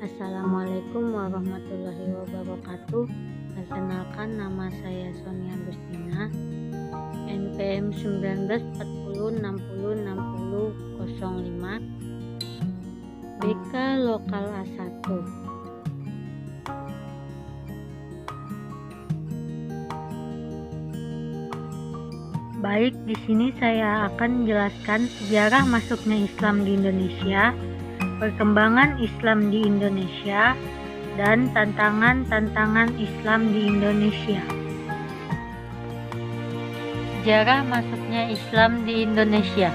Assalamualaikum warahmatullahi wabarakatuh. Perkenalkan, nama saya Sonia Agustina, NPM 1940606005, BK Lokal A1. Baik, di sini saya akan menjelaskan sejarah masuknya Islam di Indonesia, perkembangan Islam di Indonesia, dan tantangan-tantangan Islam di Indonesia. Sejarah masuknya Islam di Indonesia.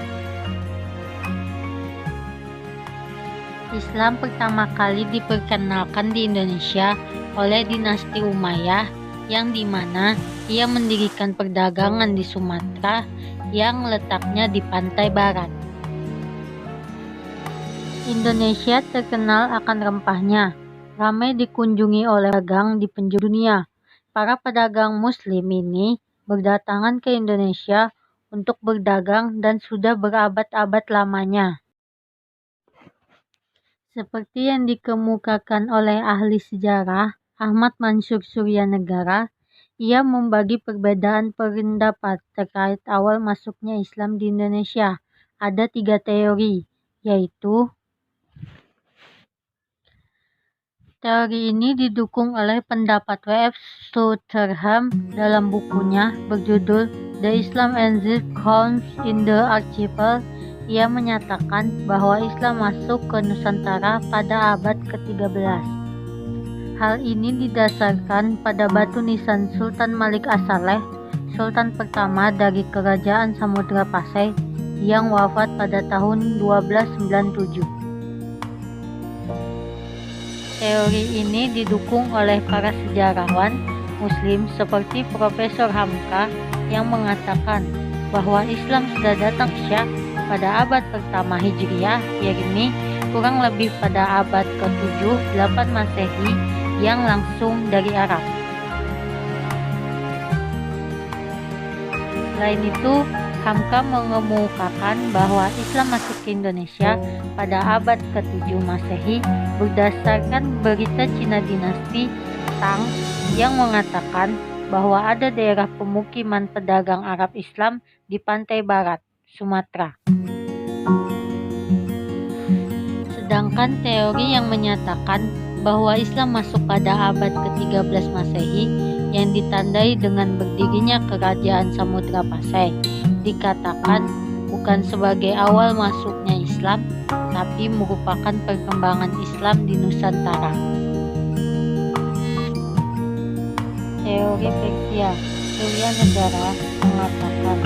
Islam pertama kali diperkenalkan di Indonesia oleh dinasti Umayyah, yang dimana ia mendirikan perdagangan di Sumatera yang letaknya di pantai barat. Indonesia terkenal akan rempahnya, ramai dikunjungi oleh pedagang di penjuru dunia. Para pedagang Muslim ini berdatangan ke Indonesia untuk berdagang dan sudah berabad-abad lamanya. Seperti yang dikemukakan oleh ahli sejarah Ahmad Mansur Suryanegara, ia membagi perbedaan pendapat terkait awal masuknya Islam di Indonesia. Ada 3 teori, yaitu teori ini didukung oleh pendapat W.F. Sutherham dalam bukunya berjudul The Islam and the Counts in the Archipel. Ia menyatakan bahwa Islam masuk ke Nusantara pada abad ke-13. Hal ini didasarkan pada batu nisan Sultan Malik As-Saleh, Sultan pertama dari Kerajaan Samudra Pasai, yang wafat pada tahun 1297. Teori ini didukung oleh para sejarawan Muslim seperti Profesor Hamka, yang mengatakan bahwa Islam sudah datang ke Indonesia pada abad pertama Hijriah, yakni kurang lebih pada abad ke-7-8 Masehi, yang langsung dari Arab. Selain itu, Hamka mengemukakan bahwa Islam masuk ke Indonesia pada abad ke-7 Masehi berdasarkan berita Cina dinasti Tang yang mengatakan bahwa ada daerah pemukiman pedagang Arab Islam di pantai barat, Sumatera. Sedangkan teori yang menyatakan bahwa Islam masuk pada abad ke-13 Masehi yang ditandai dengan berdirinya Kerajaan Samudra Pasai dikatakan bukan sebagai awal masuknya Islam, tapi merupakan perkembangan Islam di Nusantara. Teori Persia Suryanegara mengatakan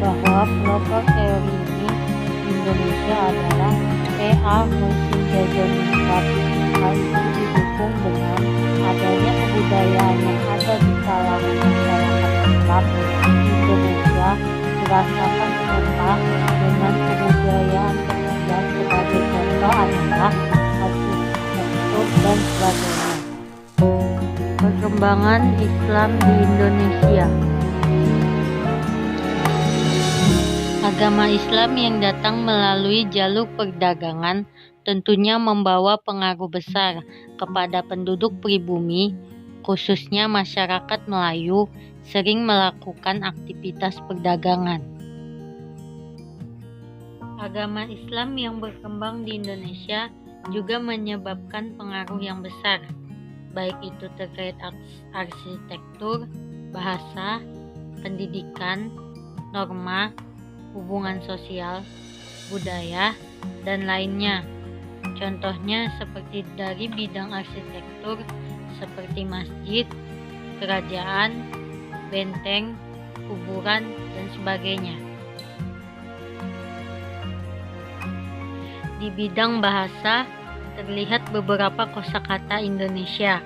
bahwa pelopor teori ini di Indonesia adalah P.A. Muhsin Jajaningrat. Hal itu didukung dengan adanya kebudayaan yang ada di kalangan masyarakat Islam di Indonesia dirasakan serupa dengan kebudayaan Persia. Sebagai contoh adalah arsitektur dan sebagainya. Perkembangan Islam di Indonesia. Agama Islam yang datang melalui jalur perdagangan tentunya membawa pengaruh besar kepada penduduk pribumi, khususnya masyarakat Melayu, sering melakukan aktivitas perdagangan. Agama Islam yang berkembang di Indonesia juga menyebabkan pengaruh yang besar, baik itu terkait arsitektur, bahasa, pendidikan, norma, hubungan sosial, budaya, dan lainnya. Contohnya seperti dari bidang arsitektur seperti masjid, kerajaan, benteng, kuburan, dan sebagainya. Di bidang bahasa, terlihat beberapa kosakata Indonesia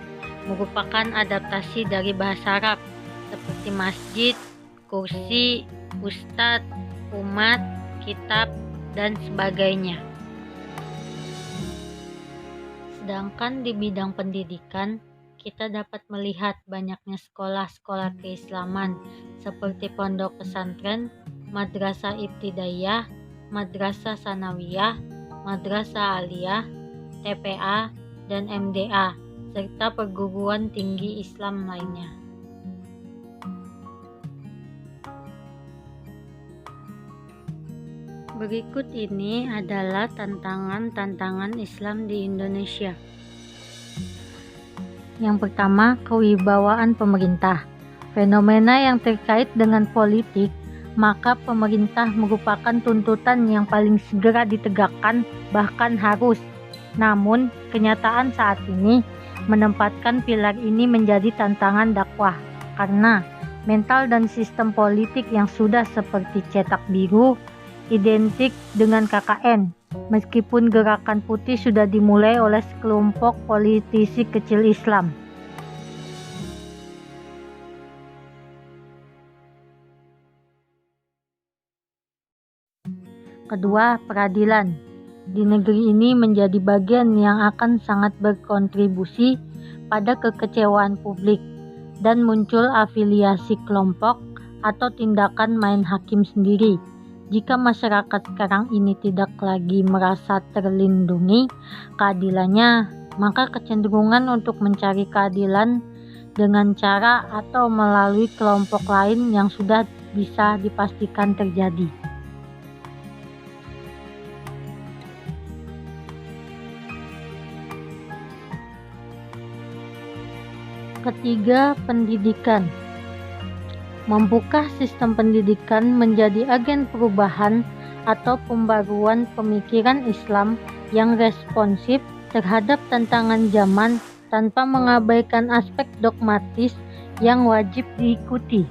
merupakan adaptasi dari bahasa Arab, seperti masjid, kursi, ustadz, umat, kitab, dan sebagainya. Sedangkan di bidang pendidikan, kita dapat melihat banyaknya sekolah-sekolah keislaman seperti pondok pesantren, madrasah ibtidaiyah, madrasah sanawiyah, madrasah aliyah, TPA, dan MDA, serta perguruan tinggi Islam lainnya. Berikut ini adalah tantangan Islam di Indonesia. Yang pertama, kewibawaan pemerintah. Fenomena yang terkait dengan politik, maka pemerintah merupakan tuntutan yang paling segera ditegakkan, bahkan harus. Namun, kenyataan saat ini menempatkan pilar ini menjadi tantangan dakwah, karena mental dan sistem politik yang sudah seperti cetak biru identik dengan KKN, meskipun gerakan putih sudah dimulai oleh sekelompok politisi kecil Islam. Kedua, peradilan. Di negeri ini menjadi bagian yang akan sangat berkontribusi pada kekecewaan publik dan muncul afiliasi kelompok atau tindakan main hakim sendiri. Jika masyarakat sekarang ini tidak lagi merasa terlindungi keadilannya, maka kecenderungan untuk mencari keadilan dengan cara atau melalui kelompok lain yang sudah bisa dipastikan terjadi. Ketiga, pendidikan. Mampukah sistem pendidikan menjadi agen perubahan atau pembaruan pemikiran Islam yang responsif terhadap tantangan zaman tanpa mengabaikan aspek dogmatis yang wajib diikuti?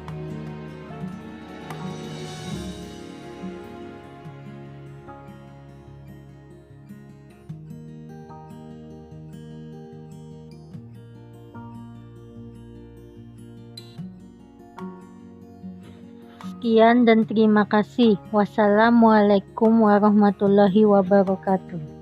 Sekian dan terima kasih. Wassalamualaikum warahmatullahi wabarakatuh.